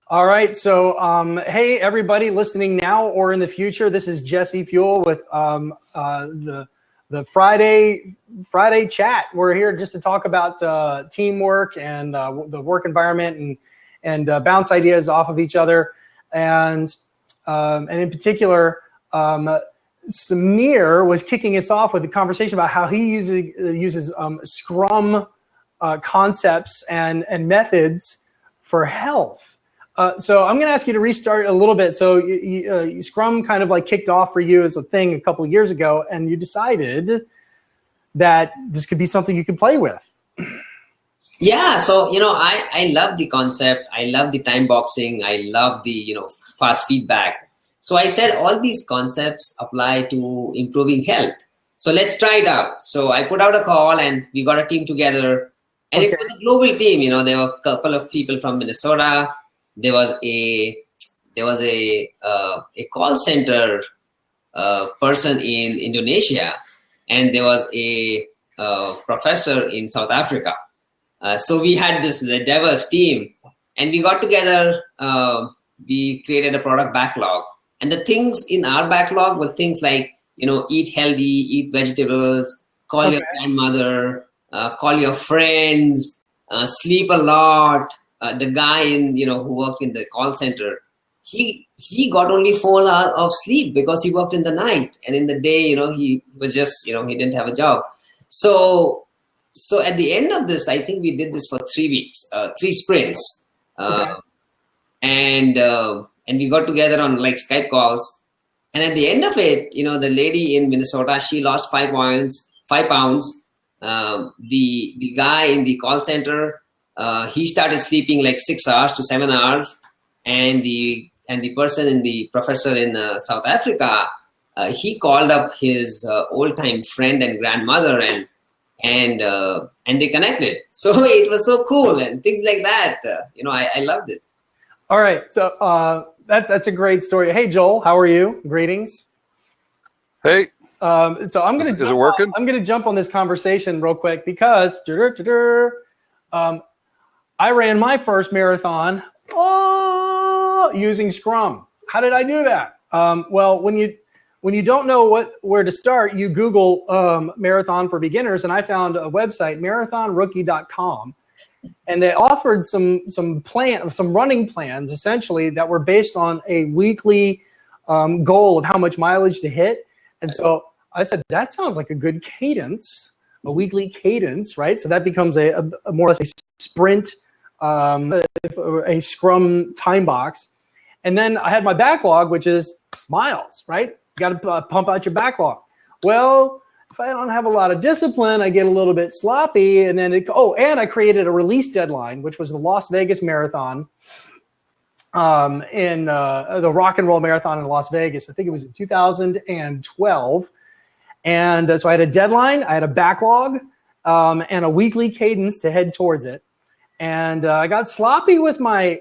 All right. So, hey, everybody listening now or in the future, this is Jesse Fewell with the Friday chat. We're here just to talk about teamwork and the work environment and bounce ideas off of each other. And in particular, Samir was kicking us off with a conversation about how he uses Scrum concepts and methods for health. So I'm going to ask you to restart a little bit. So Scrum kind of like kicked off for you as a thing a couple of years ago, and you decided that this could be something you could play with. Yeah, so I love the concept. I love the time boxing. I love the fast feedback. So I said all these concepts apply to improving health. So let's try it out. So I put out a call, and we got a team together, and It was a global team. There were a couple of people from Minnesota. There was a call center person in Indonesia, and there was a professor in South Africa. So we had this diverse team, and we got together. We created a product backlog, and the things in our backlog were things like eat healthy, eat vegetables, call your grandmother, call your friends, sleep a lot. The guy who worked in the call center, he got only 4 hours of sleep because he worked in the night, and in the day, he was just he didn't have a job. So at the end of this, I think we did this for 3 weeks, 3 sprints, and we got together on like Skype calls. And at the end of it, the lady in Minnesota, she lost 5 pounds. The guy in the call center, he started sleeping like 6 hours to 7 hours, and the person in the professor in South Africa, he called up his old-time friend and grandmother, and they connected. So it was so cool, and things like that. I loved it. All right, so that's a great story. Hey, Joel, how are you? Greetings. Hey. So I'm gonna. Is it working? I'm gonna jump on this conversation real quick because I ran my first marathon using Scrum. How did I do that? Well, when you don't know where to start, you Google marathon for beginners, and I found a website, marathonrookie.com, and they offered some running plans essentially that were based on a weekly goal of how much mileage to hit. And so I said, that sounds like a good cadence, a weekly cadence, right? So that becomes a more or less a sprint, a Scrum time box. And then I had my backlog, which is miles, right? You got to pump out your backlog. Well, if I don't have a lot of discipline, I get a little bit sloppy. And then and I created a release deadline, which was the Las Vegas Marathon, in the Rock and Roll Marathon in Las Vegas. I think it was in 2012. And so I had a deadline, I had a backlog, and a weekly cadence to head towards it. And I got sloppy with my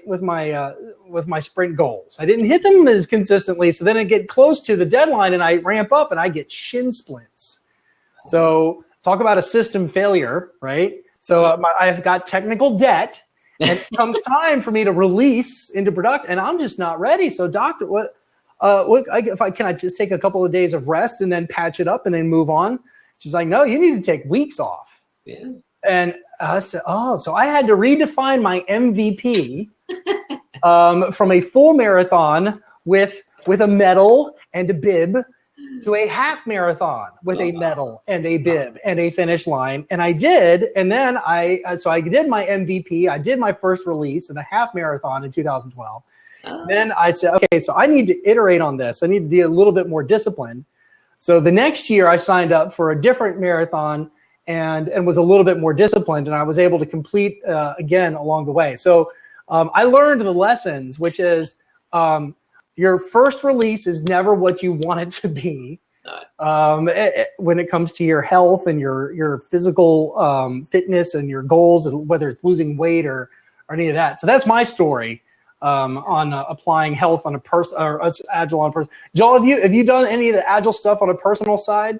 sprint goals. I didn't hit them as consistently. So then I get close to the deadline and I ramp up and I get shin splints. So talk about a system failure, right? So I've got technical debt, and it comes time for me to release into production, and I'm just not ready. So doctor, can I just take a couple of days of rest and then patch it up and then move on? She's like, no, you need to take weeks off. Yeah. And I said, so I had to redefine my MVP from a full marathon with a medal and a bib to a half marathon with a medal and a bib and a finish line. And I did. And then I did my MVP. I did my first release in a half marathon in 2012. Then I said, okay, so I need to iterate on this. I need to be a little bit more disciplined. So the next year I signed up for a different marathon and was a little bit more disciplined, and I was able to complete again along the way. So I learned the lessons, which is your first release is never what you want it to be when it comes to your health and your physical fitness and your goals, and whether it's losing weight or any of that. So that's my story on applying health on a person or Agile on a person. Joel, have you done any of the Agile stuff on a personal side?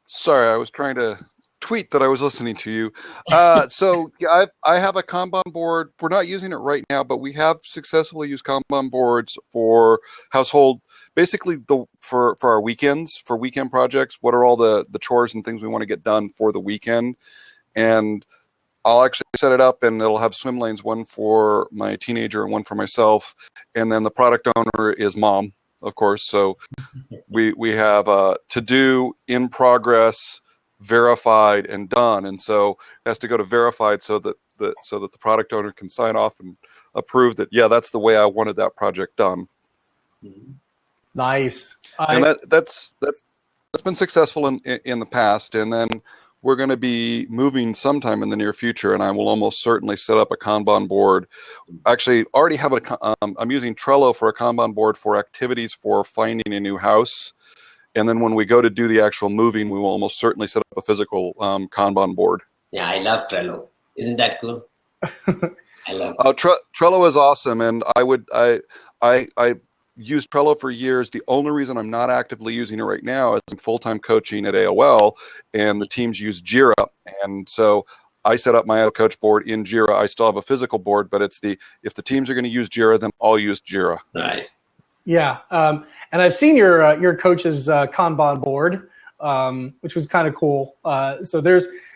Sorry, I was trying to tweet that I was listening to you. So yeah, I have a Kanban board. We're not using it right now, but we have successfully used Kanban boards for household, basically for our weekends, for weekend projects. What are all the chores and things we want to get done for the weekend? And I'll actually set it up, and it'll have swim lanes, one for my teenager and one for myself. And then the product owner is mom, of course. So we have to do, in progress, verified, and done. And so it has to go to verified so that the product owner can sign off and approve that, yeah, that's the way I wanted that project done. Nice. And that's been successful in the past. And then we're going to be moving sometime in the near future, and I will almost certainly set up a Kanban board. Actually, already have I'm using Trello for a Kanban board for activities for finding a new house. And then when we go to do the actual moving, we will almost certainly set up a physical Kanban board. Yeah, I love Trello. Isn't that cool? I love it. Trello is awesome, and I used Trello for years. The only reason I'm not actively using it right now is I'm full-time coaching at AOL, and the teams use Jira. And so I set up my Agile coach board in Jira. I still have a physical board, but it's if the teams are going to use Jira, then I'll use Jira. Right. Yeah. And I've seen your coach's Kanban board, which was kind of cool. So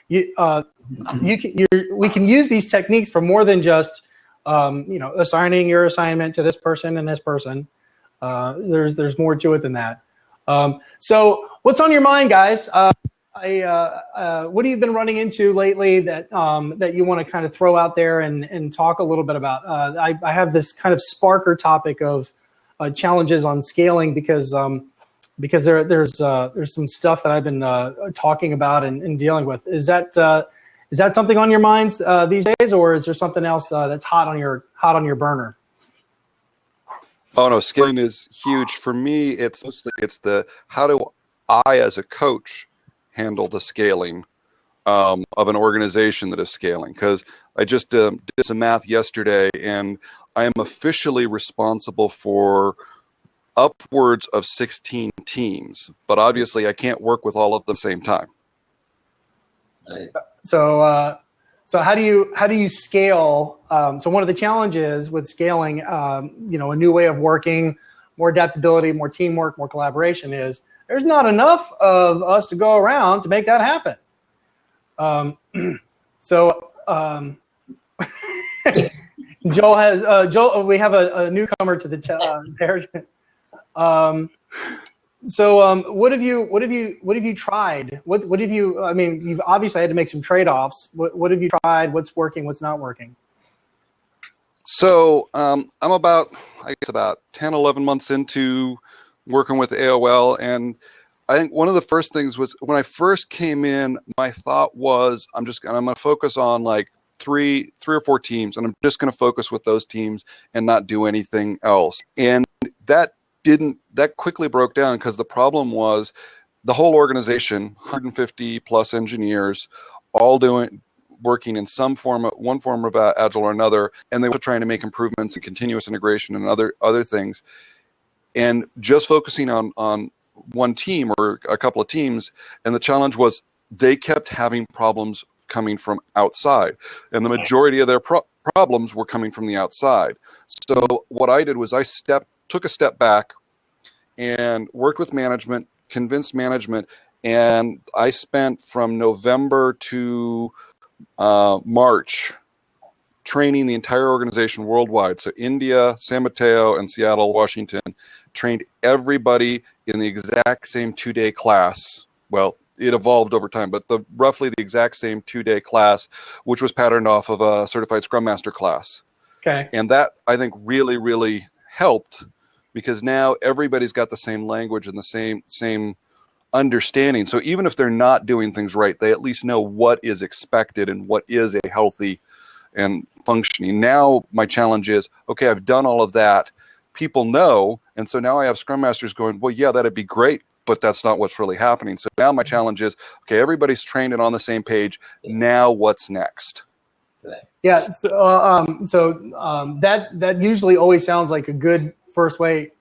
we can use these techniques for more than just assigning your assignment to this person and this person. There's more to it than that. So what's on your mind, guys? What have you been running into lately that you want to kind of throw out there and talk a little bit about? I have this kind of sparker topic of challenges on scaling because there's some stuff that I've been talking about and dealing with. Is that something on your minds these days, or is there something else that's hot on your burner? Oh no, scaling is huge for me. It's the how do I as a coach handle the scaling of an organization that is scaling? Because I just did some math yesterday, and I am officially responsible for upwards of 16 teams, but obviously I can't work with all of them at the same time. Right. So how do you scale? So one of the challenges with scaling, a new way of working, more adaptability, more teamwork, more collaboration is there's not enough of us to go around to make that happen. Joel, we have a newcomer to the there. What have you tried? What have you? I mean, you've obviously had to make some trade-offs. What have you tried? What's working? What's not working? So I'm about 10, 11 months into working with AOL, and I think one of the first things was when I first came in, my thought was I'm going to focus on like three or four teams, and I'm just going to focus with those teams and not do anything else. And that quickly broke down because the problem was the whole organization, 150 plus engineers, all working in one form of Agile or another, and they were trying to make improvements and continuous integration and other things. And just focusing on one team or a couple of teams, and the challenge was they kept having problems coming from outside, and the majority of their problems were coming from the outside. So what I did was I took a step back and worked with management, convinced management, and I spent from November to March training the entire organization worldwide. So India, San Mateo, and Seattle, Washington, trained everybody in the exact same 2-day class. Well, it evolved over time, but roughly the exact same 2-day class, which was patterned off of a certified Scrum Master class. Okay. And that, I think, really, really helped, because now everybody's got the same language and the same understanding. So even if they're not doing things right, they at least know what is expected and what is a healthy and functioning. Now my challenge is, okay, I've done all of that. People know, and so now I have Scrum Masters going, well, yeah, that'd be great, but that's not what's really happening. So now my challenge is, okay, everybody's trained and on the same page. Now what's next? Yeah. That usually always sounds like a good first way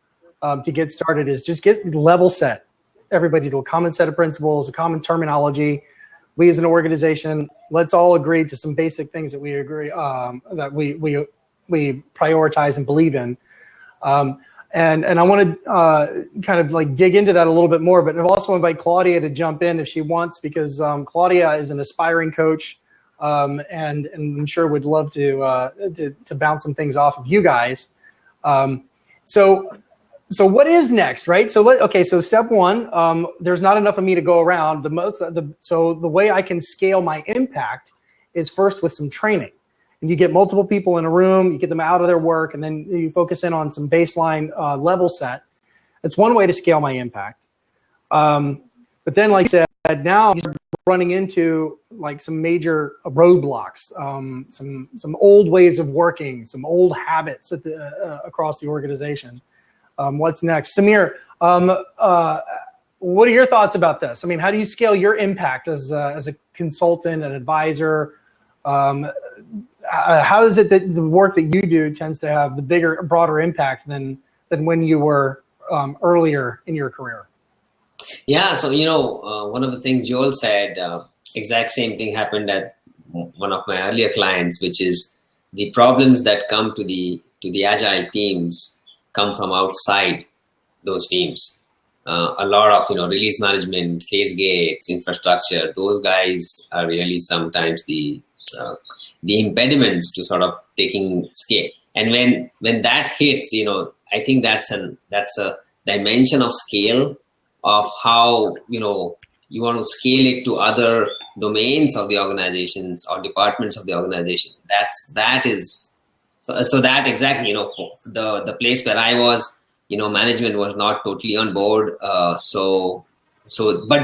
to get started is just get level set everybody to a common set of principles, a common terminology, we as an organization, let's all agree to some basic things that we agree that we prioritize and believe in. And I want to kind of like dig into that a little bit more, but I'll also invite Claudia to jump in if she wants, because Claudia is an aspiring coach, and I'm sure would love to bounce some things off of you guys. So what is next, right? So step one, there's not enough of me to go around. So the way I can scale my impact is first with some training. And you get multiple people in a room, you get them out of their work, and then you focus in on some baseline level set. That's one way to scale my impact. But then, like I said, now you're running into like some major roadblocks, some old ways of working, some old habits across the organization. What's next? Samir, what are your thoughts about this? I mean, how do you scale your impact as a consultant, an advisor? How is it that the work that you do tends to have the bigger, broader impact than when you were earlier in your career? Yeah, so one of the things Joel said, exact same thing happened at one of my earlier clients, which is the problems that come to the Agile teams come from outside those teams. A lot of release management, phase gates, infrastructure. Those guys are really sometimes the impediments to sort of taking scale. And when that hits, I think that's a dimension of scale of how you want to scale it to other domains of the organizations or departments of the organizations. That is exactly the place where I was. Management was not totally on board. But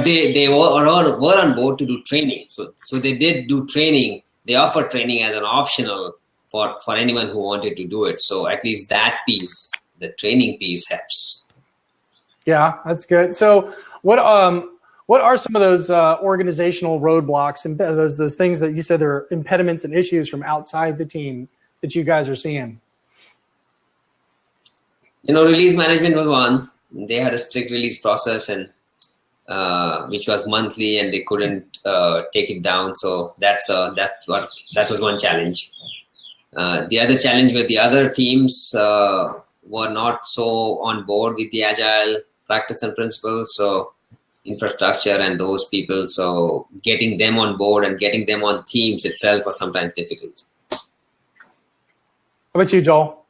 they were on board to do training. So they did do training. They offered training as an optional for anyone who wanted to do it. So at least that piece, the training piece, helps. Yeah, that's good. So what are some of those organizational roadblocks and those things that you said there are impediments and issues from outside the team that you guys are seeing? Release management was one. They had a strict release process, and which was monthly, and they couldn't take it down. So that was one challenge. The other challenge with the other teams were not so on board with the Agile practice and principles. So infrastructure and those people. So getting them on board and getting them on teams itself was sometimes difficult. How about you, Joel?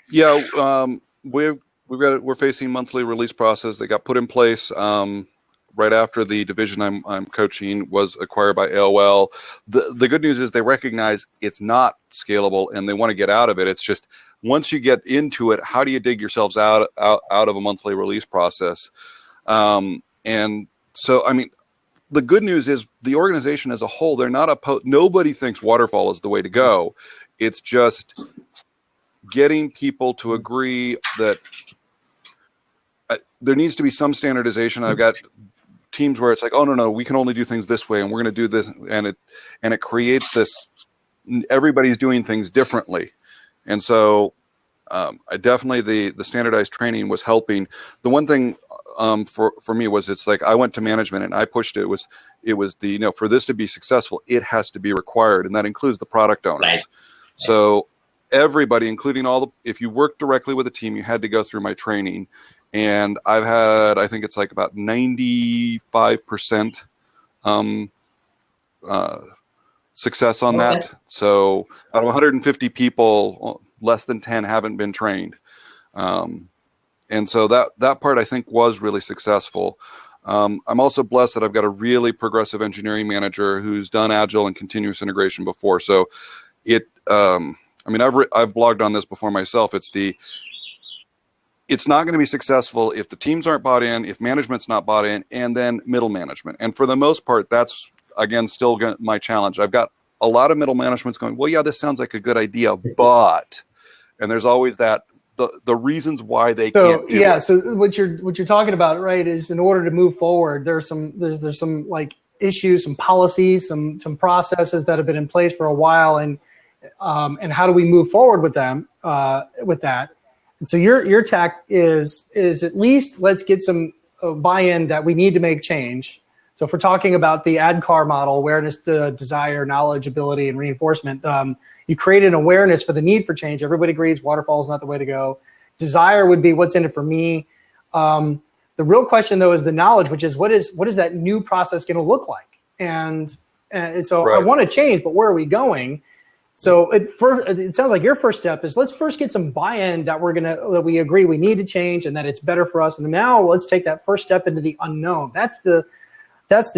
Yeah, we're facing monthly release process. They got put in place right after the division I'm coaching was acquired by AOL. The good news is they recognize it's not scalable and they want to get out of it. It's just once you get into it, how do you dig yourselves out of a monthly release process? And so, I mean, the good news is the organization as a whole, they're not nobody thinks waterfall is the way to go. It's just getting people to agree that there needs to be some standardization. I've got teams where it's like, oh no, we can only do things this way, and we're going to do this, and it creates this. Everybody's doing things differently, and so I definitely the standardized training was helping. The one thing for me was it's like I went to management and I pushed it. It was the for this to be successful, it has to be required, and that includes the product owners. Right. So everybody, including if you work directly with a team, you had to go through my training. And I've had, I think it's like about 95% success on that. So out of 150 people, less than 10 haven't been trained. And so that part I think was really successful. I'm also blessed that I've got a really progressive engineering manager who's done Agile and continuous integration before. So I mean, I've blogged on this before myself. It's not going to be successful if the teams aren't bought in, if management's not bought in, and then middle management. And for the most part, that's, again, still my challenge. I've got a lot of middle management's going, well, yeah, this sounds like a good idea, but, and there's always that, the reasons why they can't do it. So what you're talking about, right, is in order to move forward, there's some like issues, some policies, some processes that have been in place for a while, and how do we move forward with them, with that? And so your tack is at least let's get some buy-in that we need to make change. So if we're talking about the ADKAR model, awareness, desire, knowledge, ability, and reinforcement, you create an awareness for the need for change. Everybody agrees waterfall is not the way to go. Desire would be what's in it for me. The real question, though, is the knowledge, which is what is that new process going to look like? And so I want to change, but where are we going? So it sounds like your first step is let's first get some buy-in that we agree we need to change and that it's better for us. And now let's take that first step into the unknown. That's the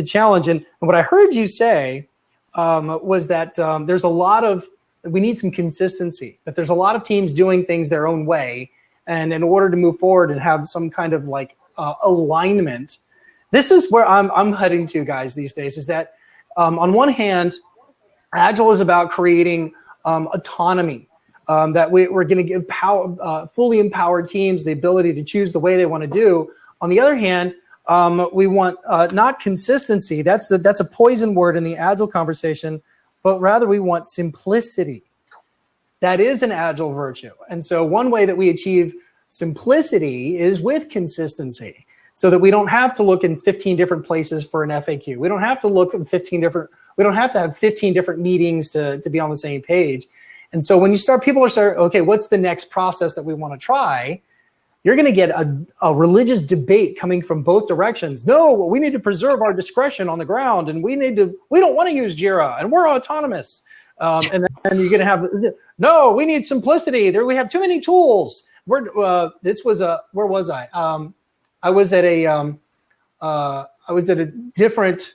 challenge. And what I heard you say was that we need some consistency, that there's a lot of teams doing things their own way. And in order to move forward and have some kind of alignment, this is where I'm heading to, guys, these days, is that on one hand, Agile is about creating autonomy, that we're going to give fully empowered teams the ability to choose the way they want to do. On the other hand, we want not consistency. That's a poison word in the Agile conversation, but rather we want simplicity. That is an Agile virtue. And so one way that we achieve simplicity is with consistency, so that we don't have to look in 15 different places for an FAQ. We don't have to look in we don't have to have 15 different meetings to be on the same page. And so when people are starting, okay, what's the next process that we want to try? You're going to get a religious debate coming from both directions. No, we need to preserve our discretion on the ground, and we don't want to use Jira, and we're autonomous. And then you're going to have, no, we need simplicity. We have too many tools. Where was I? I was at a different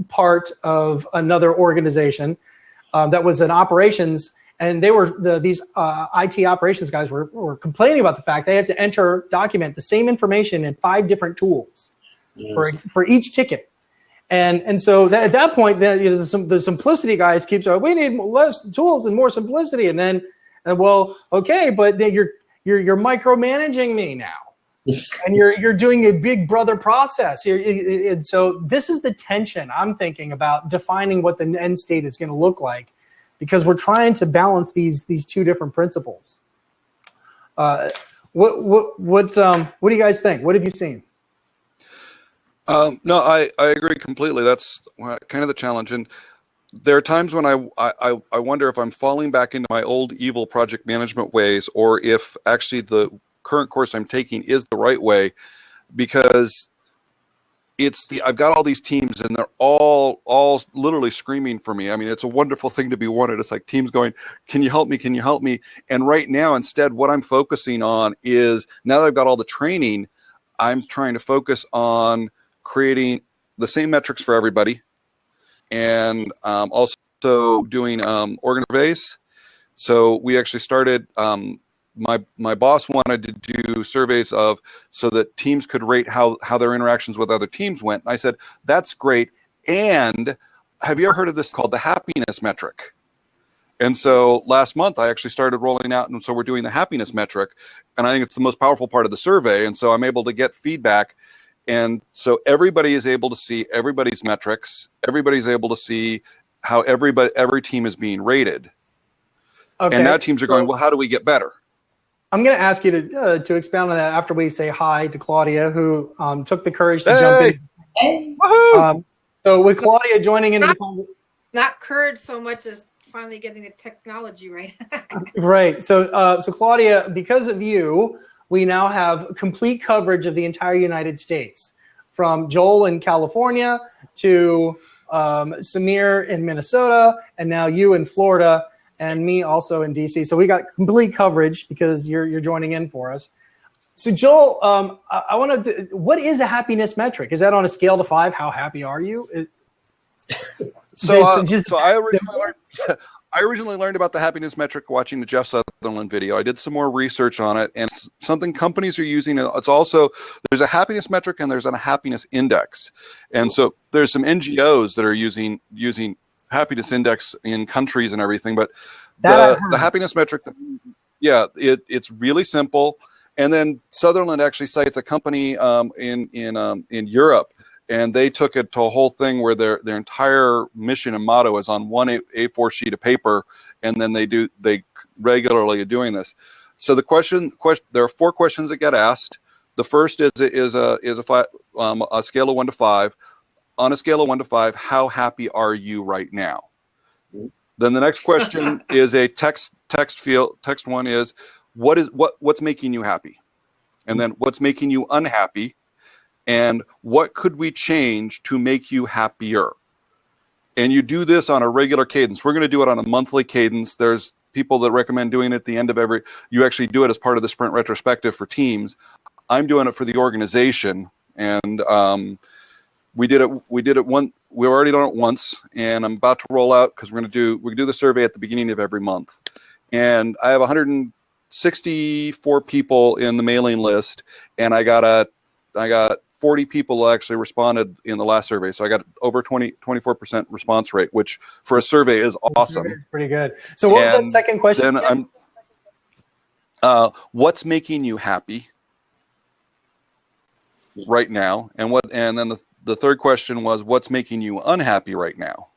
part of another organization that was an operations, and they were these IT operations guys were complaining about the fact they had to document the same information in 5 different tools for each ticket. And so at that point, the simplicity guys keep saying, we need less tools and more simplicity. And then, well, okay, but then you're micromanaging me now. And you're doing a big brother process. And so this is the tension I'm thinking about defining what the end state is going to look like, because we're trying to balance these 2 different principles. What do you guys think? What have you seen? No, I agree completely. That's kind of the challenge. And there are times when I wonder if I'm falling back into my old evil project management ways, or if actually the current course I'm taking is the right way, because I've got all these teams and they're all literally screaming for me. I mean, it's a wonderful thing to be wanted. It's like teams going, can you help me? Can you help me? And right now, instead, what I'm focusing on is, now that I've got all the training, I'm trying to focus on creating the same metrics for everybody, and also doing organ-based. So we actually started, my boss wanted to do surveys so that teams could rate how their interactions with other teams went. And I said, that's great. And have you ever heard of this called the happiness metric? And so last month I actually started rolling out, and so we're doing the happiness metric, and I think it's the most powerful part of the survey. And so I'm able to get feedback, and so everybody is able to see everybody's metrics. Everybody's able to see how every team is being rated. Okay, and now teams are going, well, how do we get better? I'm going to ask you to expound on that after we say hi to Claudia, who took the courage to jump in. Hey. So with Claudia joining into the conversation. Not courage so much as finally getting the technology right. Right. So Claudia, because of you, we now have complete coverage of the entire United States, from Joel in California to Samir in Minnesota, and now you in Florida, and me also in DC. So we got complete coverage because you're joining in for us. So Joel, I want to. What is a happiness metric? Is that on a scale to 5? How happy are you? I originally learned about the happiness metric watching the Jeff Sutherland video. I did some more research on it, and something companies are using. It's also, there's a happiness metric and there's a happiness index. And so there's some NGOs that are using happiness index in countries and everything. But the happiness metric, it's really simple. And then Sutherland actually cites a company in Europe, and they took it to a whole thing where their entire mission and motto is on one A4 sheet of paper, and then they regularly are doing this. So the question, there are 4 questions that get asked. The first is a scale of 1 to 5. On a scale of 1 to 5, how happy are you right now? Then the next question is a text field. Text one is what's making you happy, and then what's making you unhappy, and what could we change to make you happier? And you do this on a regular cadence. We're going to do it on a monthly cadence. There's people that recommend doing it at the end of you actually do it as part of the sprint retrospective for teams. I'm doing it for the organization, and we did it one. We've already done it once, and I'm about to roll out because we do the survey at the beginning of every month. And I have 164 people in the mailing list, and I got 40 people who actually responded in the last survey. So I got over 24% response rate, which for a survey is awesome. Pretty good. So what was that second question? Then what's making you happy right now? And then the third question was, what's making you unhappy right now?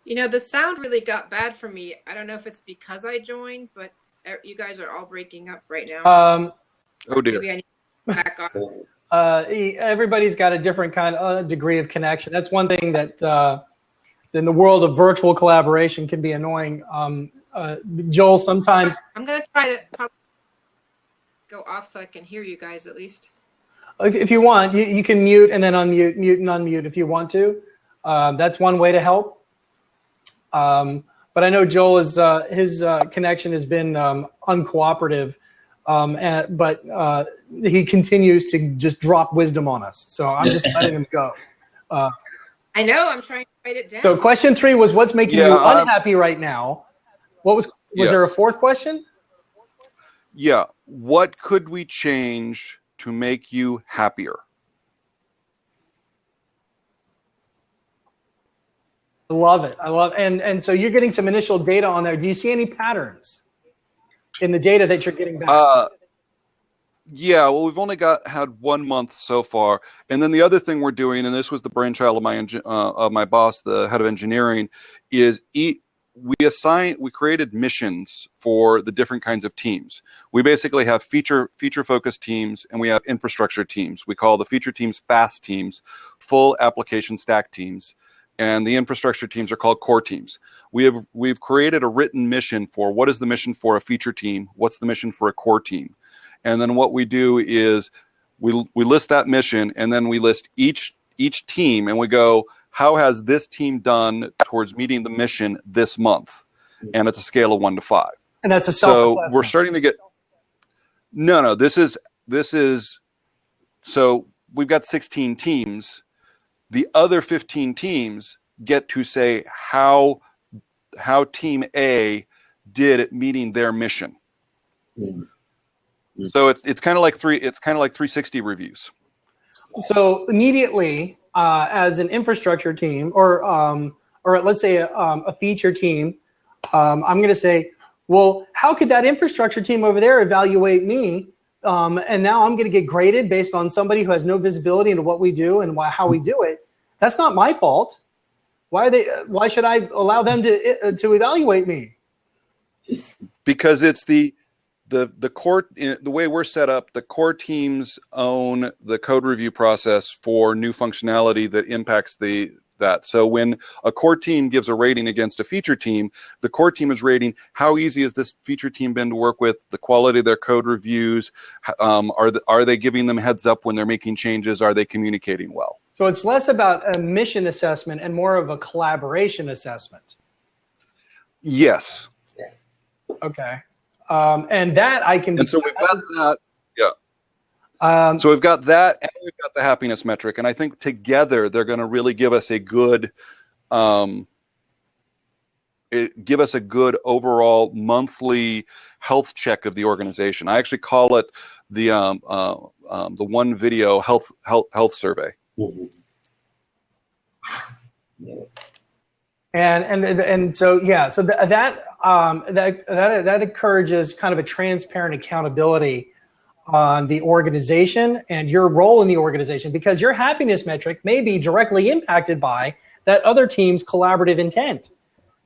You know, the sound really got bad for me. I don't know if it's because I joined, but you guys are all breaking up right now. Oh dear. Maybe I need to back off. Everybody's got a different kind of degree of connection. That's one thing that in the world of virtual collaboration can be annoying. Joel, sometimes I'm going to try to go off so I can hear you guys at least. if you want, you can mute and then unmute, mute and unmute if you want to. That's one way to help. But I know Joel is his connection has been uncooperative, but he continues to just drop wisdom on us. So I'm just letting him go. I know, I'm trying to write it down. So question 3 was, what's making you unhappy right now? What was there a fourth question? Yeah. What could we change to make you happier? I love it. And so you're getting some initial data on there. Do you see any patterns in the data that you're getting back? Yeah, well, we've only had 1 month so far, and then the other thing we're doing, and this was the brainchild of my boss, the head of engineering, is we created missions for the different kinds of teams. We basically have feature focused teams, and we have infrastructure teams. We call the feature teams fast teams, full application stack teams, and the infrastructure teams are called core teams. We've created a written mission for what is the mission for a feature team, what's the mission for a core team. And then what we do is we list that mission, and then we list each team, and we go, how has this team done towards meeting the mission this month? And it's a scale of 1 to 5. And that's a self-assessment. So we're starting to get. No. This is. So we've got 16 teams. The other 15 teams get to say how Team A did at meeting their mission. Mm-hmm. So it's kind of like 360 reviews. So immediately, as an infrastructure team, or let's say a feature team, I'm going to say, well, how could that infrastructure team over there evaluate me? And now I'm going to get graded based on somebody who has no visibility into what we do and how we do it. That's not my fault. Why should I allow them to evaluate me? Because it's the core, the way we're set up, the core teams own the code review process for new functionality that impacts that. So when a core team gives a rating against a feature team, the core team is rating how easy has this feature team been to work with, the quality of their code reviews, are they giving them heads up when they're making changes, are they communicating well? So it's less about a mission assessment and more of a collaboration assessment. Yes. Okay. And that I can. And so we've got that. Yeah. So we've got that, and we've got the happiness metric, and I think together they're going to really give us a good, overall monthly health check of the organization. I actually call it the one video health survey. Mm-hmm. And so that encourages kind of a transparent accountability on the organization and your role in the organization, because your happiness metric may be directly impacted by that other team's collaborative intent.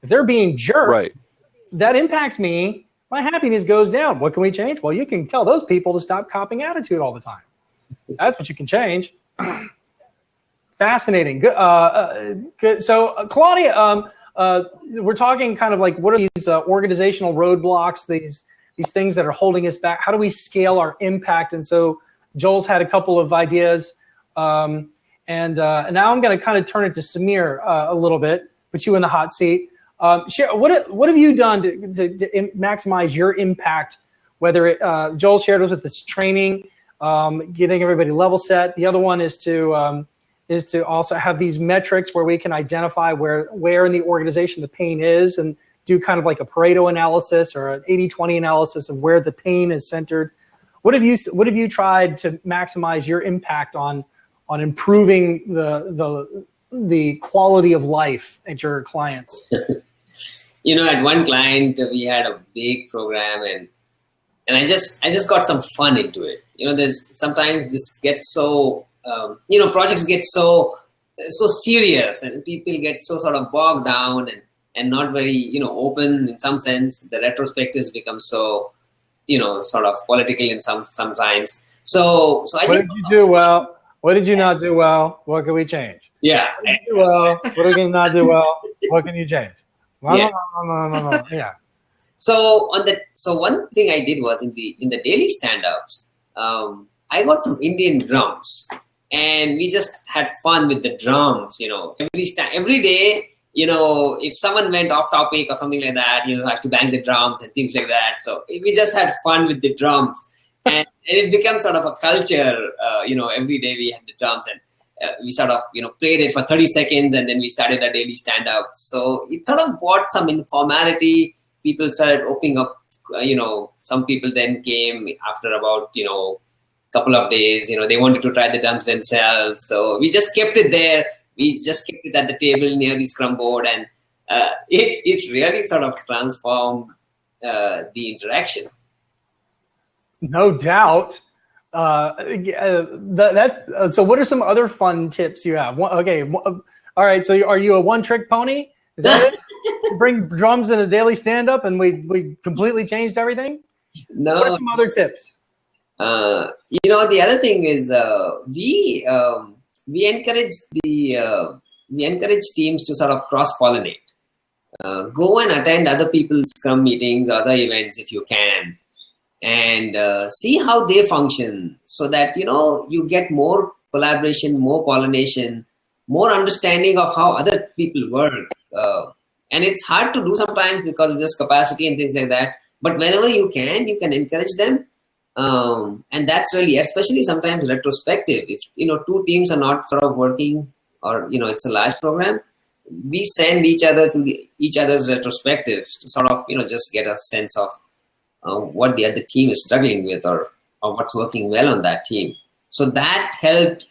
If they're being jerked, right, that impacts me My happiness goes down. What can we change? Well, you can tell those people to stop copying attitude all the time. That's what you can change. Fascinating. Good. Good. So, Claudia, we're talking kind of like, what are these organizational roadblocks, these things that are holding us back? How do we scale our impact? And so Joel's had a couple of ideas. And now I'm going to kind of turn it to Samir a little bit, put you in the hot seat. Share, what have you done to maximize your impact? Whether Joel shared with this training, getting everybody level set. The other one is to also have these metrics where we can identify where in the organization the pain is and do kind of like a Pareto analysis or an 80-20 analysis of where the pain is centered. What have you tried to maximize your impact on improving the quality of life at your clients? At one client we had a big program and I just got some fun into it. There's sometimes this gets so projects get so serious and people get so sort of bogged down and not very open in some sense. The retrospectives become so sort of political in sometimes. So I what did you do well? What did you not do well? What can we change? Yeah. What did you do well? What did you not do well? What can you change? No. Yeah. So one thing I did was in the daily stand-ups, I got some Indian drums and we just had fun with the drums. Every day, if someone went off topic or something like that, have to bang the drums and things like that. So we just had fun with the drums and it becomes sort of a culture. Every day we had the drums and we sort of, played it for 30 seconds and then we started a daily stand-up. So it sort of brought some informality. People started opening up, some people then came after about, couple of days, they wanted to try the drums themselves. So we just kept it there. We just kept it at the table near the Scrum board and it really sort of transformed the interaction. No doubt. So what are some other fun tips you have? Okay. All right. So are you a one-trick pony? Is that it? Bring drums in a daily stand-up and we completely changed everything? No. What are some other tips? The other thing is we encourage teams to sort of cross-pollinate. Go and attend other people's Scrum meetings, other events if you can, and see how they function so that, you get more collaboration, more pollination, more understanding of how other people work. And it's hard to do sometimes because of just capacity and things like that. But whenever you can encourage them. And that's really, especially sometimes retrospective. If, two teams are not sort of working or, it's a large program, we send each other to each other's retrospective to sort of, just get a sense of what the other team is struggling with or what's working well on that team. So that helped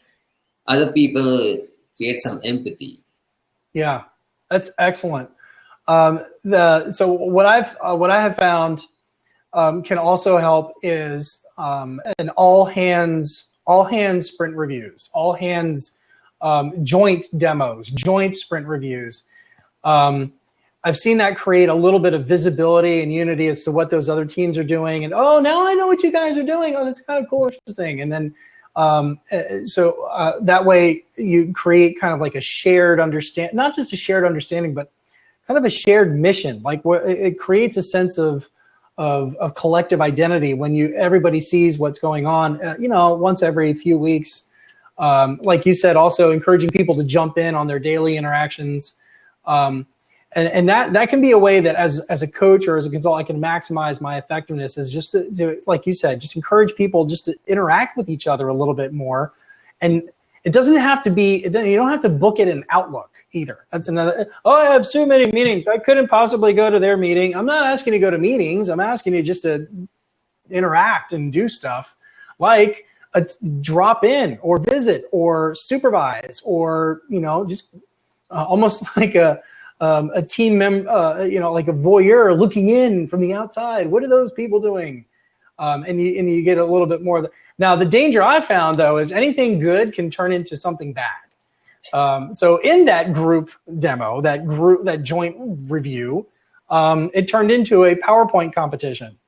other people create some empathy. Yeah, that's excellent. So what I have found can also help is an all hands sprint reviews, all hands joint demos, joint sprint reviews. I've seen that create a little bit of visibility and unity as to what those other teams are doing. And, now I know what you guys are doing. Oh, that's kind of cool, interesting. And then that way you create kind of like a shared understanding, not just a shared understanding, but kind of a shared mission. Like it creates a sense of collective identity when everybody sees what's going on, once every few weeks. Like you said, also encouraging people to jump in on their daily interactions. And that can be a way that as a coach or as a consultant, I can maximize my effectiveness is just to, like you said, just encourage people just to interact with each other a little bit more. And it doesn't have to be, you don't have to book it in Outlook either. That's another, I have so many meetings. I couldn't possibly go to their meeting. I'm not asking you to go to meetings. I'm asking you just to interact and do stuff like drop in or visit or supervise or, just almost like a team member, like a voyeur looking in from the outside. What are those people doing? And you get a little bit more. Now, the danger I found, though, is anything good can turn into something bad. So in that group demo, that joint review, it turned into a PowerPoint competition.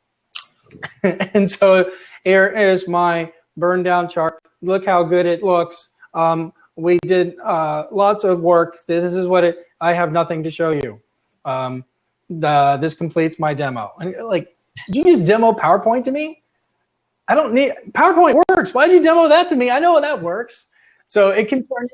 And so here is my Burndown chart. Look how good it looks. We did lots of work. This is what I have nothing to show you. This completes my demo. And like, did you just demo PowerPoint to me? I don't need, PowerPoint works. Why did you demo that to me? I know that works. So it can turn,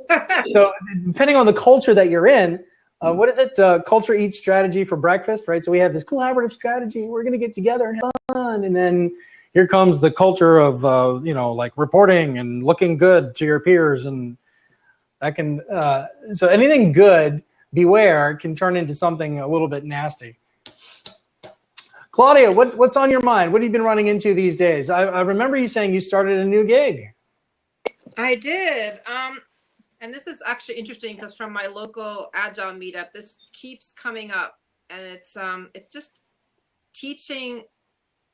so depending on the culture that you're in, what is it? Culture eats strategy for breakfast, right? So we have this collaborative strategy. We're going to get together and have fun. And then here comes the culture of, like reporting and looking good to your peers. And that can, so anything good, beware, can turn into something a little bit nasty. Claudia, what's on your mind? What have you been running into these days? I remember you saying you started a new gig. I did. And this is actually interesting because from my local Agile meetup, this keeps coming up, and it's just teaching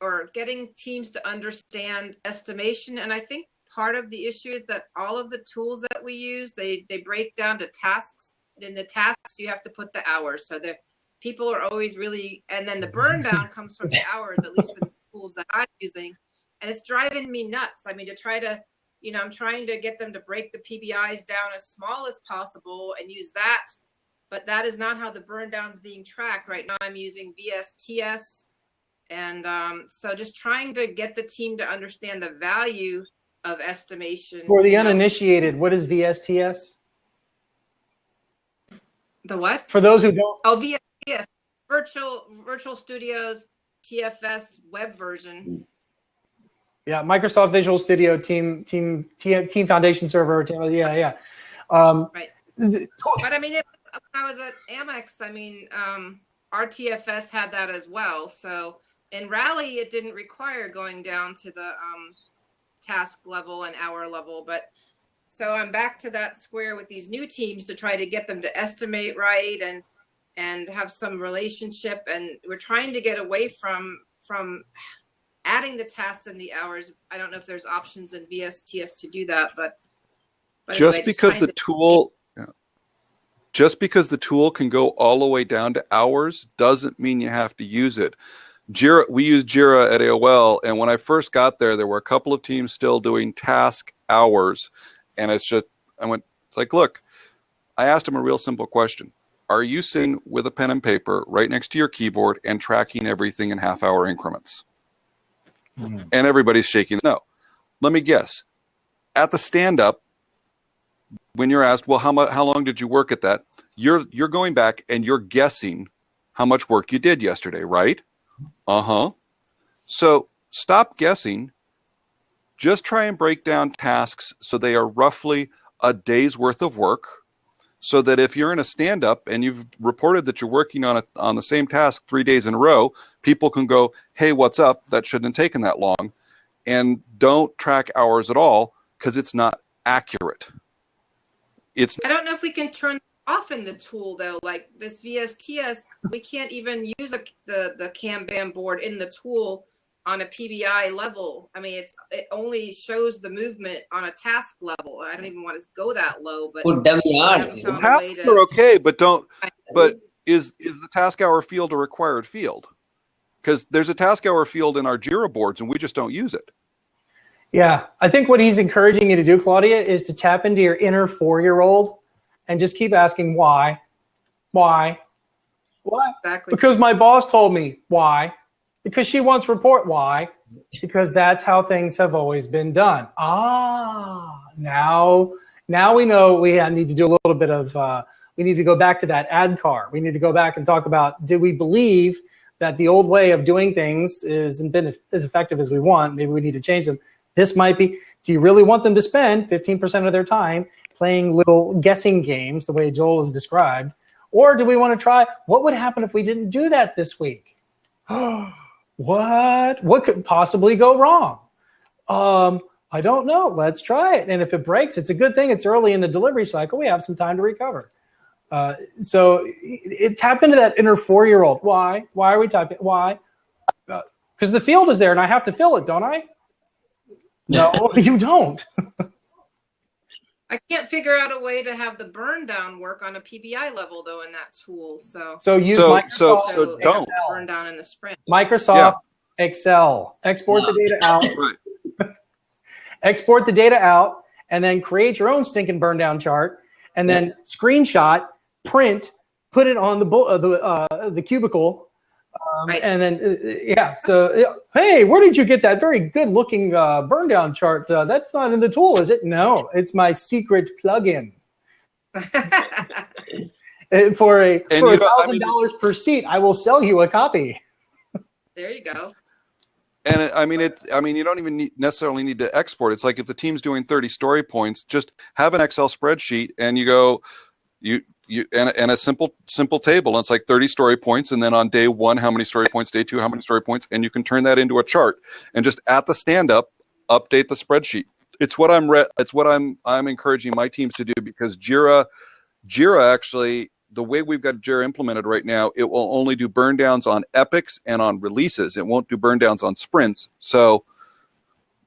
or getting teams to understand estimation. And I think part of the issue is that all of the tools that we use, they break down to tasks. And in the tasks, you have to put the hours. So the people are always really, and then the burn down comes from the hours, at least the tools that I'm using. And it's driving me nuts. I mean, to try to, I'm trying to get them to break the PBIs down as small as possible and use that. But that is not how the burn down is being tracked. Right now I'm using VSTS. And so just trying to get the team to understand the value of estimation. For the uninitiated, what is VSTS? The what? For those who don't. Oh, VSTS, Virtual Studios, TFS web version. Yeah, Microsoft Visual Studio Team Foundation Server. Yeah. Right. But I mean, when I was at Amex, I mean, RTFS had that as well. So in Rally, it didn't require going down to the task level and hour level. But so I'm back to that square with these new teams to try to get them to estimate right and have some relationship. And we're trying to get away from adding the tasks and the hours. I don't know if there's options in VSTS to do that, but just anyway, because the tool, just because the tool can go all the way down to hours doesn't mean you have to use it. Jira, we use Jira at AOL, and when I first got there, there were a couple of teams still doing task hours, and it's like, look, I asked them a real simple question. Are you sitting with a pen and paper right next to your keyboard and tracking everything in half-hour increments? And everybody's shaking no. Let me guess. At the stand-up, when you're asked, well, how long did you work at that? You're going back and you're guessing how much work you did yesterday, right? Uh-huh. So stop guessing. Just try and break down tasks so they are roughly a day's worth of work, so that if you're in a stand-up and you've reported that you're working on the same task 3 days in a row, people can go, hey, what's up? That shouldn't have taken that long. And don't track hours at all because it's not accurate. I don't know if we can turn off in the tool, though. Like this VSTS, we can't even use the Kanban board in the tool on a PBI level. I mean, it only shows the movement on a task level. I don't even want to go that low, but Put dummy hours. Tasks are okay, but is the task hour field a required field? Because there's a task hour field in our Jira boards and we just don't use it. Yeah, I think what he's encouraging you to do, Claudia, is to tap into your inner 4-year-old and just keep asking why. Exactly. Because my boss told me. Why? Because she wants report. Why? Because that's how things have always been done. Now we know we need to do a little bit of, we need to go back to that ad car. We need to go back and talk about, did we believe that the old way of doing things isn't been as effective as we want? Maybe we need to change them. This might be, do you really want them to spend 15% of their time playing little guessing games the way Joel has described? Or do we want to try, what would happen if we didn't do that this week? What could possibly go wrong? I don't know. Let's try it. And if it breaks, it's a good thing. It's early in the delivery cycle. We have some time to recover. So it tapped into that inner 4-year-old. Why? Why are we typing? Why? Because the field is there and I have to fill it, don't I? No, you don't. I can't figure out a way to have the Burndown work on a PBI level though in that tool. So use So Microsoft don't. Burndown in the sprint. Microsoft Excel. Export the data out. Right. Export the data out, and then create your own stinking Burndown chart, and then screenshot, print, put it on the cubicle. Right. And then, so, hey, where did you get that very good-looking Burndown chart? That's not in the tool, is it? No, it's my secret plugin. For $1,000 per seat, I will sell you a copy. There you go. And you don't even necessarily need to export. It's like if the team's doing 30 story points, just have an Excel spreadsheet, and you go, and a simple table. And it's like 30 story points, and then on day 1, how many story points? Day 2, how many story points? And you can turn that into a chart, and just at the stand up, update the spreadsheet. It's what I'm encouraging my teams to do, because Jira actually, the way we've got Jira implemented right now, it will only do burn downs on epics and on releases. It won't do burn downs on sprints. So,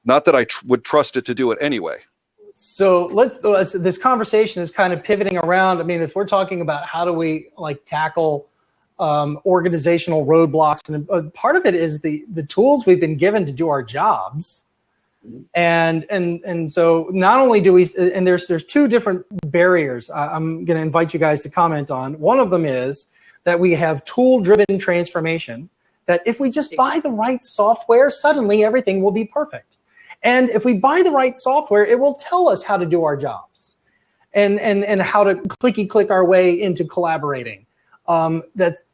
not that I would trust it to do it anyway. So this conversation is kind of pivoting around. I mean, if we're talking about how do we tackle organizational roadblocks, and part of it is the tools we've been given to do our jobs. And so not only do we, and there's 2 different barriers I'm going to invite you guys to comment on. One of them is that we have tool-driven transformation, that if we just buy the right software, suddenly everything will be perfect. And if we buy the right software, it will tell us how to do our jobs and how to clicky-click our way into collaborating. So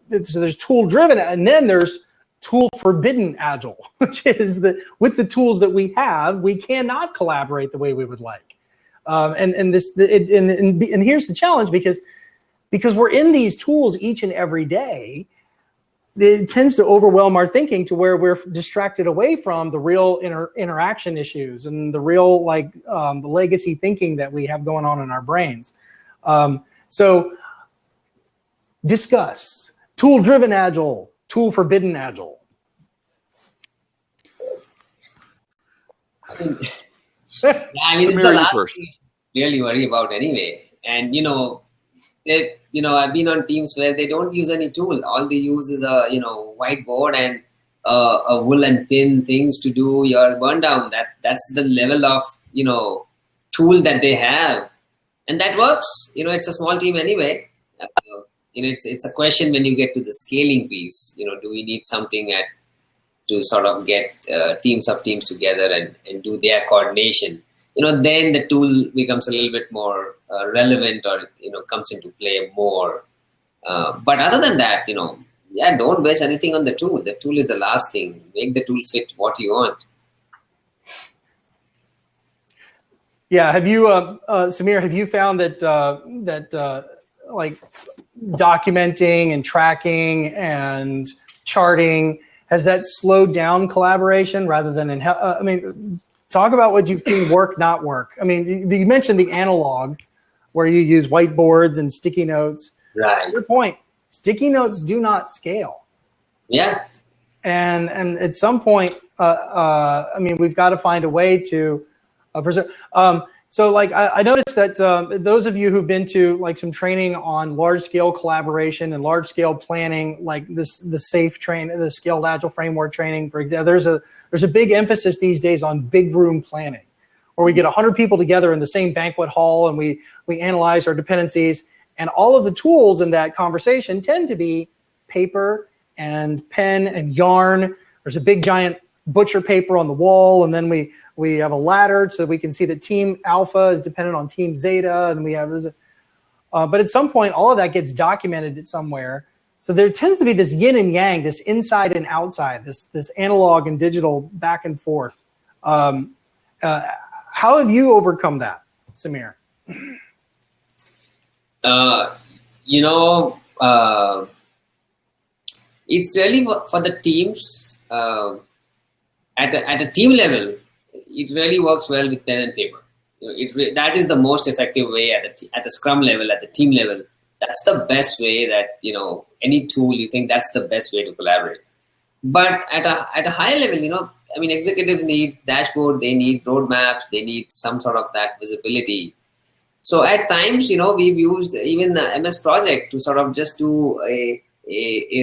there's tool-driven, and then there's tool-forbidden Agile, which is that with the tools that we have, we cannot collaborate the way we would like. And here's the challenge, because we're in these tools each and every day, it tends to overwhelm our thinking to where we're distracted away from the real interaction issues and the real the legacy thinking that we have going on in our brains. So discuss tool-driven Agile, tool-forbidden Agile. It's the last thing you really worry about anyway. And I've been on teams where they don't use any tool. All they use is a whiteboard and a wool and pin things to do your burn down. That's the level of tool that they have, and that works. It's a small team anyway. It's a question when you get to the scaling piece. Do we need something to sort of get teams of teams together and do their coordination? Then the tool becomes a little bit more relevant, or comes into play more. But other than that, don't waste anything on the tool. The tool is the last thing. Make the tool fit what you want. Yeah. Have you, Samir? Have you found that documenting and tracking and charting, has that slowed down collaboration rather than talk about what you've seen work, not work. I mean, you mentioned the analog where you use whiteboards and sticky notes. Right. Your point, sticky notes do not scale. Yeah. And at some point, we've got to find a way to preserve. So I noticed that those of you who've been to some training on large scale collaboration and large scale planning, like the Scaled Agile Framework training, for example, there's a big emphasis these days on big room planning, where we get 100 people together in the same banquet hall and we analyze our dependencies, and all of the tools in that conversation tend to be paper and pen and yarn. There's a big giant butcher paper on the wall, and then we have a ladder so we can see that team alpha is dependent on team zeta, and we have but at some point all of that gets documented somewhere. So there tends to be this yin and yang, this inside and outside, this analog and digital back and forth. How have you overcome that, Samir? It's really for the teams at a team level. It really works well with pen and paper. That is the most effective way at the Scrum level, at the team level. That's the best way that, any tool you think that's the best way to collaborate. But at a high level, executives need dashboard, they need roadmaps, they need some sort of that visibility. So at times, we've used even the MS Project to sort of just do a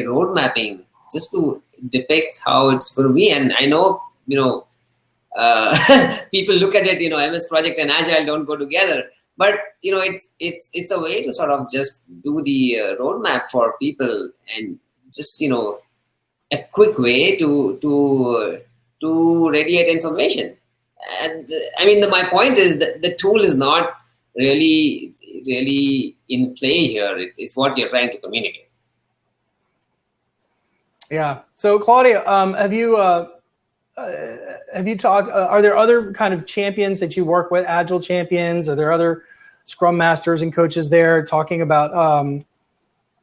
road mapping, just to depict how it's going to be. And I know, people look at it, MS Project and Agile don't go together. But it's a way to sort of just do the roadmap for people, and just a quick way to radiate information. And I mean, my point is that the tool is not really in play here. It's what you're trying to communicate. Yeah. So Claudia, have you talked? Are there other kind of champions that you work with? Agile champions? Are there other Scrum masters and coaches there talking about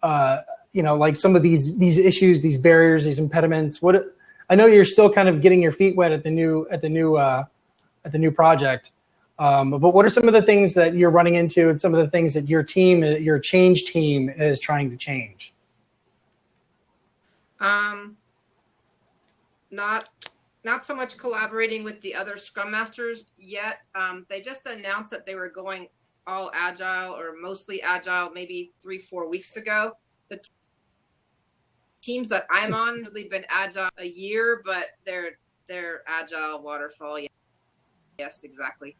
like some of these issues, these barriers, these impediments? I know you're still kind of getting your feet wet at the new project, but what are some of the things that you're running into, and some of the things that your change team is trying to change? Not so much collaborating with the other Scrum Masters yet. They just announced that they were going all Agile, or mostly Agile, maybe 3-4 weeks ago. The teams that I'm on have really been Agile a year, but they're Agile waterfall. Yes, exactly.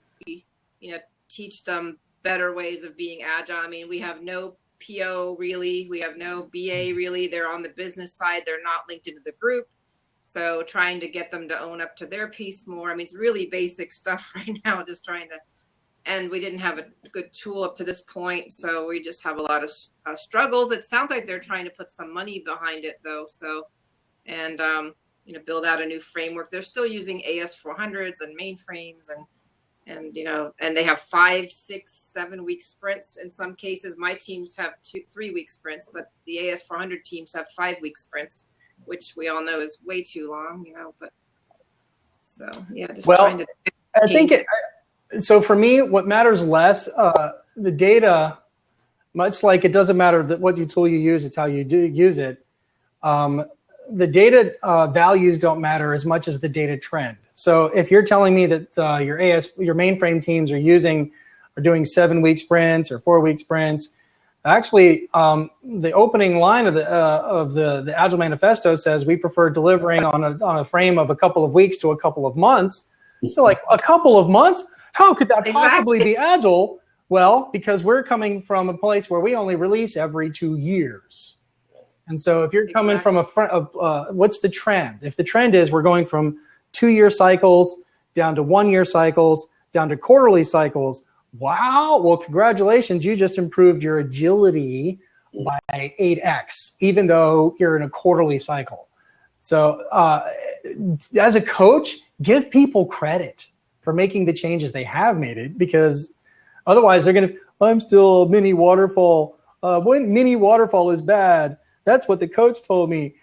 Teach them better ways of being Agile. I mean, we have no PO really, we have no BA really. They're on the business side. They're not linked into the group. So trying to get them to own up to their piece more. I mean, it's really basic stuff right now, just trying to, and we didn't have a good tool up to this point. So we just have a lot of struggles. It sounds like they're trying to put some money behind it though. So, and, build out a new framework. They're still using AS400s and mainframes, and they have 5, 6, 7 week sprints. In some cases, my teams have 2-3 week sprints, but the AS400 teams have 5 week sprints, which we all know is way too long, but so, yeah, just trying to. I think so for me, what matters less, the data, much like it doesn't matter what tool you use, it's how you do use it. The data values don't matter as much as the data trend. So if you're telling me that your mainframe teams are doing 7 week sprints or 4 week sprints, actually, the opening line of the Agile Manifesto says we prefer delivering on a frame of a couple of weeks to a couple of months. So like, a couple of months? How could that possibly be Agile? Well, because we're coming from a place where we only release every 2 years. And so if you're coming from what's the trend? If the trend is we're going from 2-year cycles down to 1-year cycles, down to quarterly cycles, wow, well, congratulations, you just improved your agility by 8x, even though you're in a quarterly cycle. So as a coach, give people credit for making the changes they have made it, because otherwise they're going to, I'm still mini waterfall. When mini waterfall is bad, that's what the coach told me,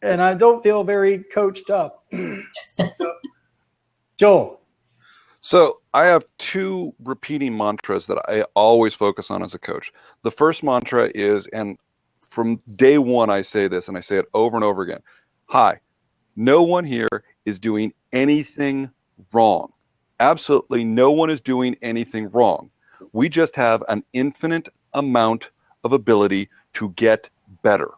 and I don't feel very coached up. Joel. So I have 2 repeating mantras that I always focus on as a coach. The first mantra is, and from day one I say this, and I say it over and over again, hi, no one here is doing anything wrong. Absolutely no one is doing anything wrong. We just have an infinite amount of ability to get better.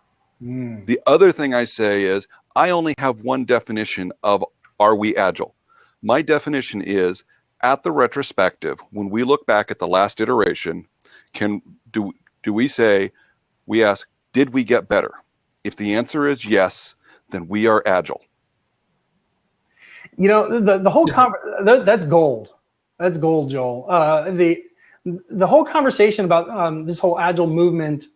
The other thing I say is, I only have one definition of are we Agile. My definition is, at the retrospective, when we look back at the last iteration, do we say, we ask, did we get better? If the answer is yes, then we are Agile. The whole that's gold. That's gold, Joel. The whole conversation about this whole Agile movement,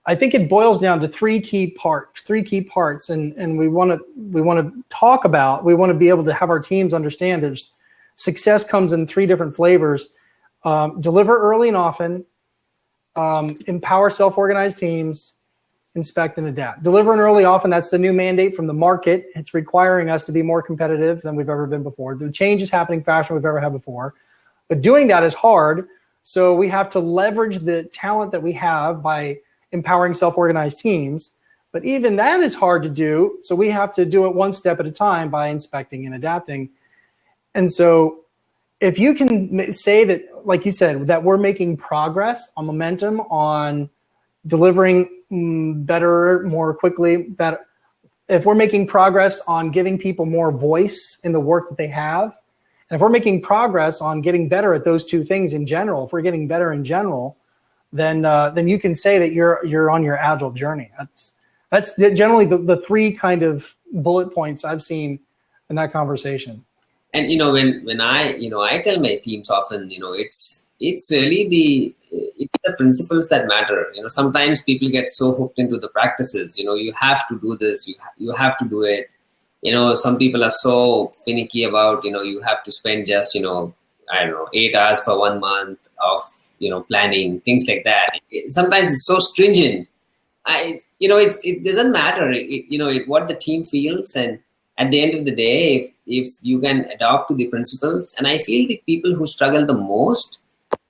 I think it boils down to 3 key parts, and we want to talk about. We want to be able to have our teams understand that success comes in 3 different flavors: deliver early and often, empower self-organized teams, inspect and adapt. Deliver and early often, that's the new mandate from the market. It's requiring us to be more competitive than we've ever been before. The change is happening faster than we've ever had before, but doing that is hard. So we have to leverage the talent that we have by empowering self-organized teams, but even that is hard to do. So we have to do it one step at a time by inspecting and adapting. And so if you can say that, like you said, that we're making progress on momentum, on delivering better, more quickly, better. If we're making progress on giving people more voice in the work that they have, and if we're making progress on getting better at those two things in general, if we're getting better in general, then you can say that you're on your Agile journey. That's generally the three kind of bullet points I've seen in that conversation. And when I tell my teams often, it's really it's the principles that matter. Sometimes people get so hooked into the practices. You have to do this. You have to do it. Some people are so finicky about you have to spend just 8 hours per 1 month of planning, things like that. Sometimes it's so stringent. It doesn't matter. What the team feels, and at the end of the day, if you can adopt to the principles, and I feel the people who struggle the most,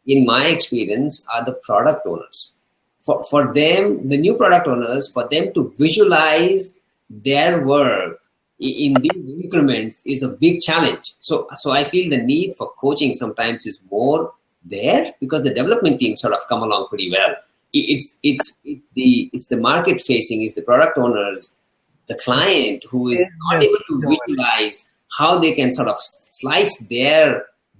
in my experience, are the product owners. For them, the new product owners, for them to visualize their work in these increments is a big challenge. So I feel the need for coaching sometimes is more there, because the development team sort of come along pretty well. It's the market facing, is the product owners, the client who is not able to visualize how they can sort of slice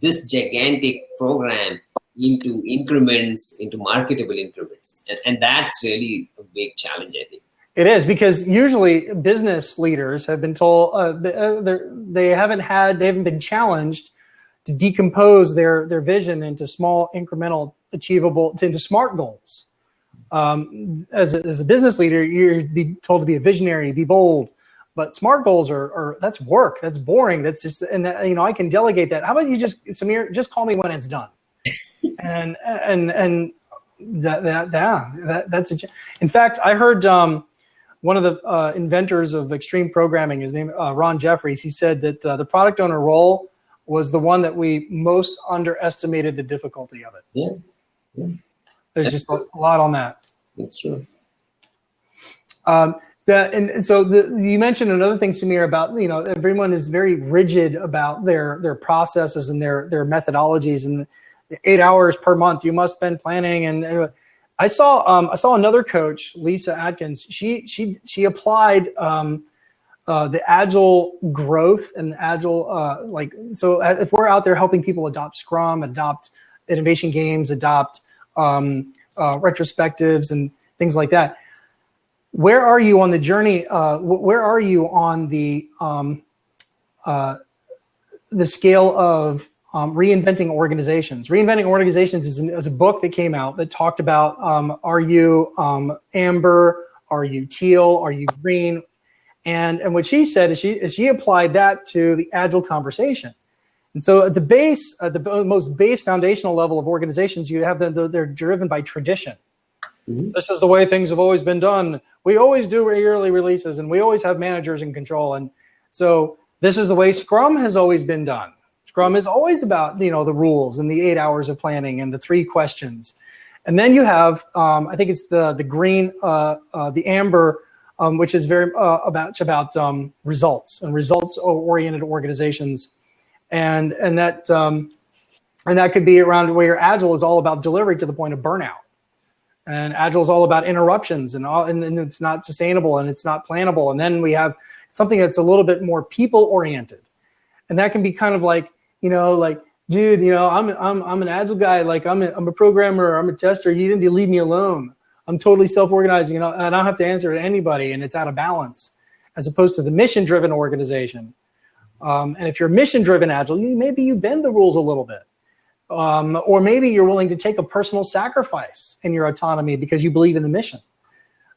this gigantic program into increments, into marketable increments. And that's really a big challenge, I think. It is, because usually business leaders have been told they haven't been challenged to decompose their vision into small, incremental, achievable, into SMART goals. As a business leader, you're told to be a visionary, be bold, but SMART goals are that's work, that's boring, that's just, and I can delegate that. How about you Samir, just call me when it's done, and that's in fact, I heard one of the inventors of extreme programming, his name Ron Jeffries, he said that the product owner role was the one that we most underestimated the difficulty of it. Yeah. There's just a lot on that. That's true. You mentioned another thing, Samir, about everyone is very rigid about their processes and their methodologies, and the 8 hours per month you must spend planning. And I saw another coach, Lisa Atkins. She applied the Agile growth and the Agile if we're out there helping people adopt Scrum, adopt innovation games, adopt retrospectives and things like that. Where are you on the journey? Where are you on the scale of reinventing organizations? Reinventing organizations is a book that came out that talked about are you amber, are you teal, are you green? And what she said is she applied that to the Agile conversation. And so at the base, at the most base foundational level of organizations, you have they're driven by tradition. Mm-hmm. This is the way things have always been done. We always do yearly releases, and we always have managers in control. And so this is the way Scrum has always been done. Scrum is always about the rules and the 8 hours of planning and the 3 questions. And then you have I think it's the green, the amber, which is very about results and results oriented organizations. And that could be around where Agile is all about delivery to the point of burnout, and Agile is all about interruptions and it's not sustainable and it's not plannable. And then we have something that's a little bit more people oriented, and that can be kind of like dude, I'm an Agile guy, like I'm a programmer, I'm a tester. You need to leave me alone. I'm totally self-organizing, and I don't have to answer to anybody, and it's out of balance, as opposed to the mission-driven organization. And if you're mission-driven Agile, maybe you bend the rules a little bit. Or maybe you're willing to take a personal sacrifice in your autonomy because you believe in the mission.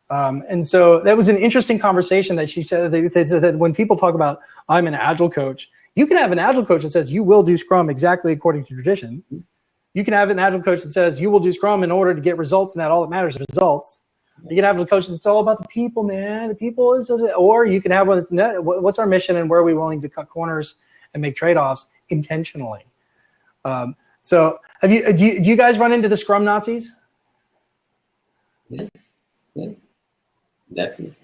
And so that was an interesting conversation that she said that when people talk about, I'm an Agile coach, you can have an Agile coach that says you will do Scrum exactly according to tradition. You can have an Agile coach that says you will do Scrum in order to get results, and that all that matters is results. You can have a coach that's all about the people, man. The people is, or you can have one that's what's our mission and where are we willing to cut corners and make trade-offs intentionally. So do you guys run into the Scrum Nazis? Yeah, definitely.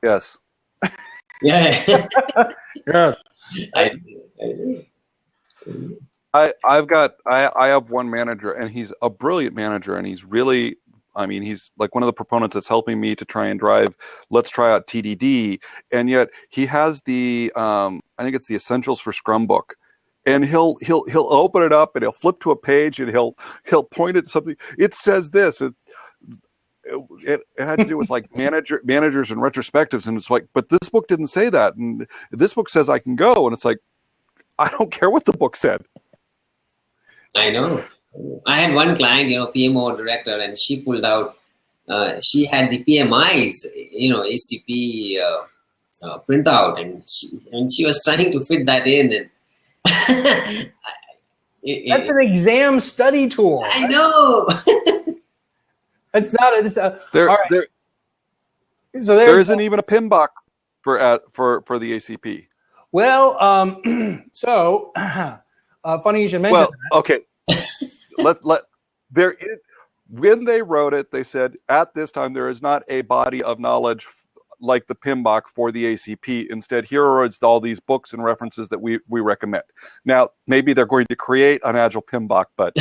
Yes. Yeah. Yes. I do. I have one manager, and he's a brilliant manager, and he's really, I mean, he's like one of the proponents that's helping me to try and drive, let's try out TDD. And yet he has the, I think it's the Essentials for Scrum book. And he'll open it up and he'll flip to a page and he'll point at something. It says this. It had to do with like managers and retrospectives. And it's like, but this book didn't say that. And this book says I can go. And it's like, I don't care what the book said. I know. I had one client, PMO director, and she pulled out, she had the PMI's, ACP printout, and she was trying to fit that in. And that's an exam study tool. I know. It's not. It's all right. So there isn't even a PMBOK for the ACP. Well, funny you should mention that. Okay. There is, when they wrote it, they said at this time there is not a body of knowledge like the PMBOK for the ACP. Instead, here are all these books and references that we recommend. Now, maybe they're going to create an Agile PMBOK, but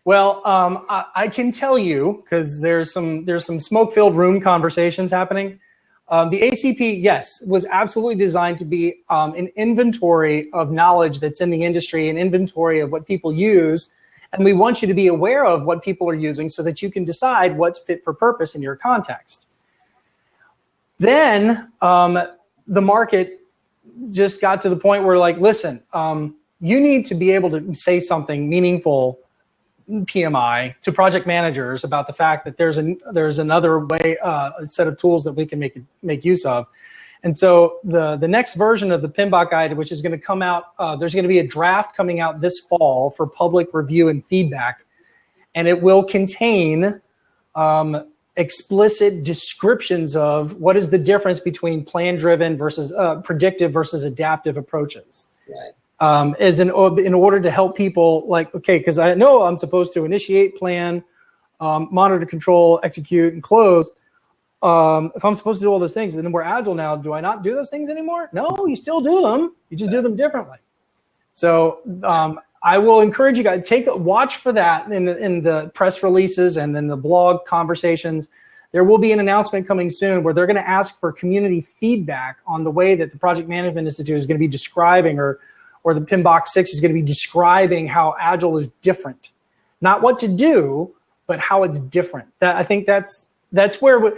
well, I can tell you, because there's some smoke-filled room conversations happening. The ACP, yes, was absolutely designed to be an inventory of knowledge that's in the industry, an inventory of what people use, and we want you to be aware of what people are using so that you can decide what's fit for purpose in your context. Then the market just got to the point where, like, listen, you need to be able to say something meaningful, PMI, to project managers about the fact that there's another way, a set of tools that we can make use of. And so the next version of the PMBOK guide, which is going to come out, there's going to be a draft coming out this fall for public review and feedback, and it will contain explicit descriptions of what is the difference between plan-driven versus predictive versus adaptive approaches. Right. In order to help people, like, okay, because I know I'm supposed to initiate, plan, monitor, control, execute, and close. If I'm supposed to do all those things, and then we're Agile now, do I not do those things anymore? No, you still do them. You just do them differently. So I will encourage you guys, watch for that in the press releases and then the blog conversations. There will be an announcement coming soon where they're going to ask for community feedback on the way that the Project Management Institute is going to be describing, or the PMBOK 6 is going to be describing how Agile is different. Not what to do, but how it's different. I think that's where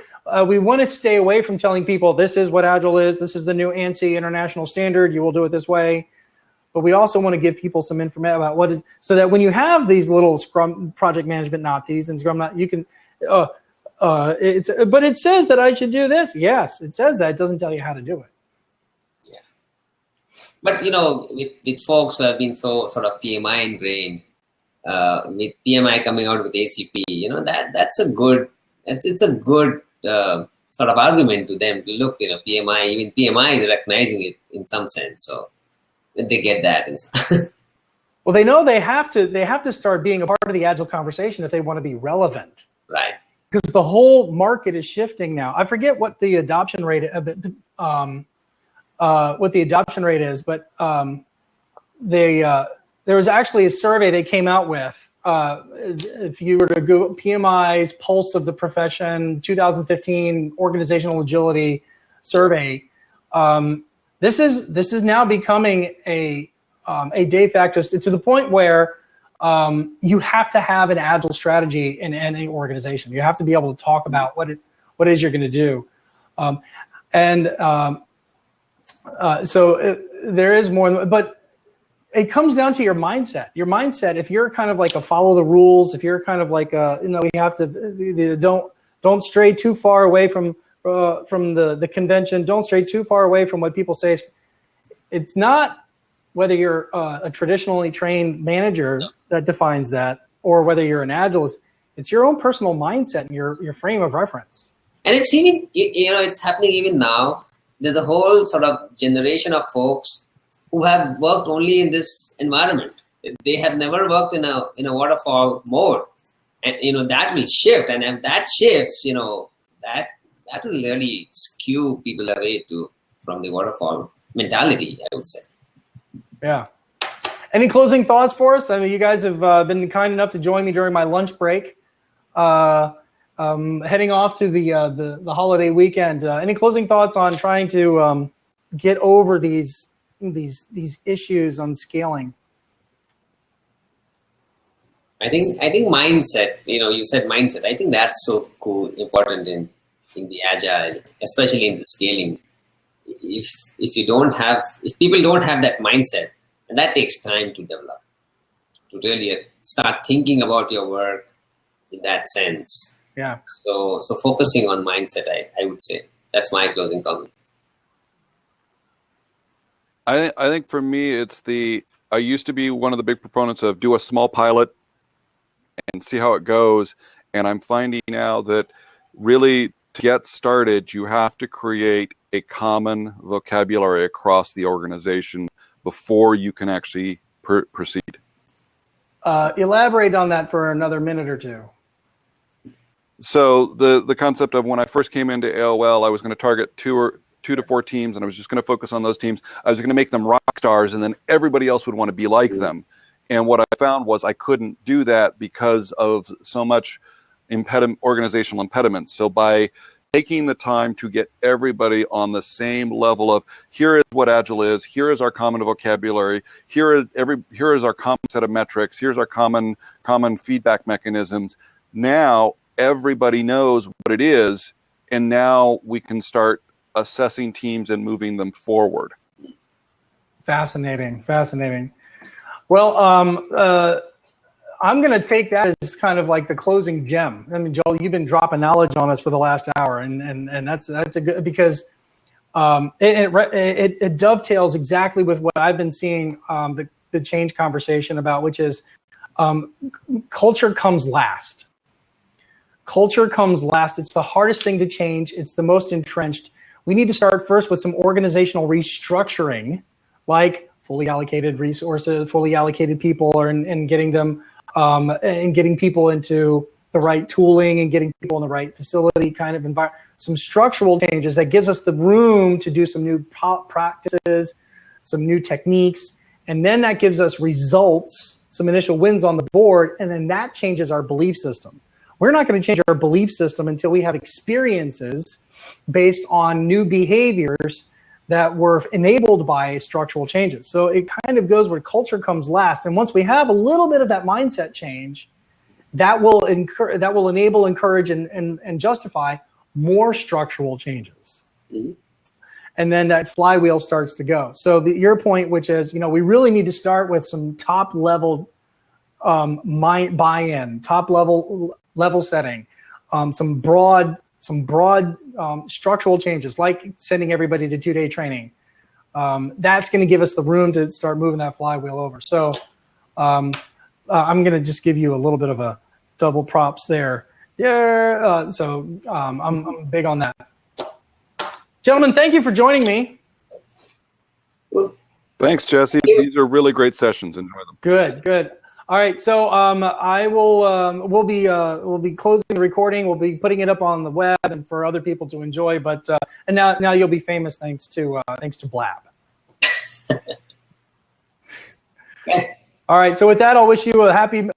we want to stay away from telling people this is what Agile is, this is the new ANSI international standard, you will do it this way. But we also want to give people some information about what is, so that when you have these little Scrum project management Nazis and Scrum, you can, but it says that I should do this. Yes, it says that. It doesn't tell you how to do it. Yeah. But, with folks who have been so sort of PMI ingrained, with PMI coming out with ACP, that's a good, it's a good sort of argument to them to look, PMI, even PMI is recognizing it in some sense. So they get that. Well, they know they have to start being a part of the Agile conversation if they want to be relevant. Right. Because the whole market is shifting now. I forget what the adoption rate is, but there was actually a survey they came out with. If you were to go PMI's Pulse of the Profession 2015 Organizational Agility Survey, this is now becoming a de facto, to the point where you have to have an Agile strategy in any organization. You have to be able to talk about what it is you're going to do, so there is more, but it comes down to your mindset. Your mindset, if you're kind of like a follow the rules, if you're kind of like we have to don't stray too far away from the convention, don't stray too far away from what people say. It's not whether you're a traditionally trained manager that defines that, or whether you're an Agilist. It's your own personal mindset and your frame of reference. And it's even, it's happening even now. There's a whole sort of generation of folks who have worked only in this environment. They have never worked in a waterfall mode, and that will shift. And if that shifts, that will really skew people away from the waterfall mentality, I would say. Yeah. Any closing thoughts for us? I mean, you guys have been kind enough to join me during my lunch break. Heading off to the holiday weekend. Any closing thoughts on trying to get over these issues on scaling? I think mindset. You said mindset. I think that's so cool, important in the Agile, especially in the scaling. If people don't have that mindset, and that takes time to develop, to really start thinking about your work in that sense. Yeah. So focusing on mindset, I would say that's my closing comment. I think for me, I used to be one of the big proponents of do a small pilot and see how it goes. And I'm finding now that really to get started, you have to create a common vocabulary across the organization before you can actually proceed. Elaborate on that for another minute or two. So the concept of when I first came into AOL, I was going to target two to four teams, and I was just going to focus on those teams. I was going to make them rock stars, and then everybody else would want to be like them. And what I found was I couldn't do that because of so much organizational impediments. So by taking the time to get everybody on the same level of here is what Agile is, here is our common vocabulary, here is our common set of metrics, here's our common feedback mechanisms. Now everybody knows what it is, and now we can start assessing teams and moving them forward. Fascinating. Well, I'm going to take that as kind of like the closing gem. I mean, Joel, you've been dropping knowledge on us for the last hour, and that's a good, because it dovetails exactly with what I've been seeing the change conversation about, which is culture comes last. Culture comes last. It's the hardest thing to change. It's the most entrenched. We need to start first with some organizational restructuring, like fully allocated resources, fully allocated people, and getting them and getting people into the right tooling and getting people in the right facility kind of environment. Some structural changes that gives us the room to do some new practices, some new techniques, and then that gives us results, some initial wins on the board, and then that changes our belief system. We're not going to change our belief system until we have experiences based on new behaviors that were enabled by structural changes. So it kind of goes where culture comes last. And once we have a little bit of that mindset change, that will enable, encourage, and justify more structural changes. Mm-hmm. And then that flywheel starts to go. So your point, which is, we really need to start with some top level buy-in, top level setting, some broad structural changes, like sending everybody to 2-day training. That's going to give us the room to start moving that flywheel over. So I'm going to just give you a little bit of a double props there. Yeah. I'm big on that. Gentlemen, thank you for joining me. Thanks, Jesse. These are really great sessions. Enjoy them. Good. All right, so we'll be closing the recording. We'll be putting it up on the web and for other people to enjoy. But and now you'll be famous thanks to BLAB. All right, so with that, I'll wish you a happy